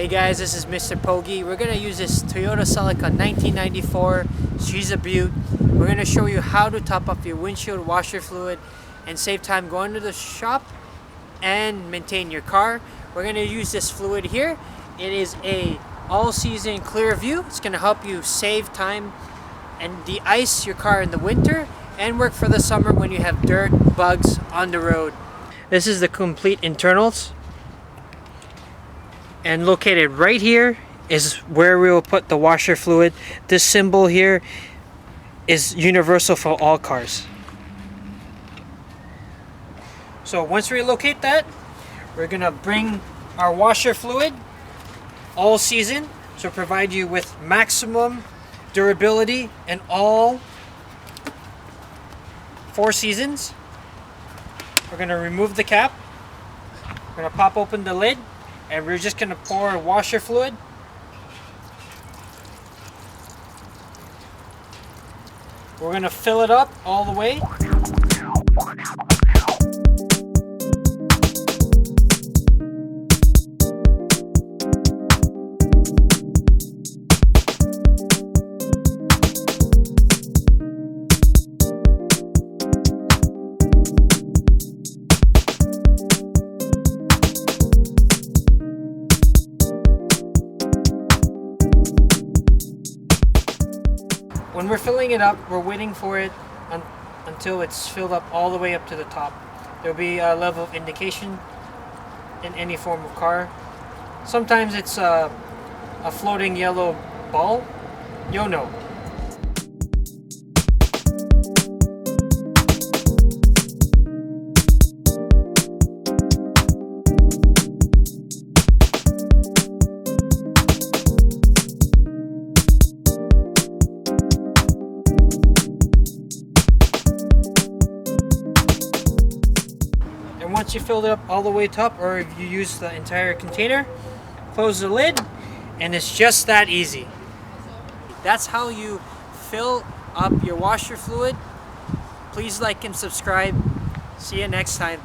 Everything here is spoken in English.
Hey guys, this is Mr. Pogi. We're gonna use this Toyota Celica 1994. She's a beaut. We're gonna show you how to top up your windshield washer fluid and save time going to the shop and maintain your car. We're gonna use this fluid here. It is a all-season clear view. It's gonna help you save time and de-ice your car in the winter and work for the summer when you have dirt, bugs on the road. This is the complete internals. And located right here is where we will put the washer fluid. This symbol here is universal for all cars. So once we locate that, we're gonna bring our washer fluid all season to provide you with maximum durability in all 4 seasons. We're gonna remove the cap. We're gonna pop open the lid. And we're just gonna pour washer fluid. We're gonna fill it up all the way. When we're filling it up, we're waiting for it until it's filled up all the way up to the top. There'll be a level of indication in any form of car. Sometimes it's a floating yellow ball. You'll know. Once you filled it up all the way top, or if you use the entire container, close the lid, and it's just that easy. That's how you fill up your washer fluid. Please like and subscribe. See you next time.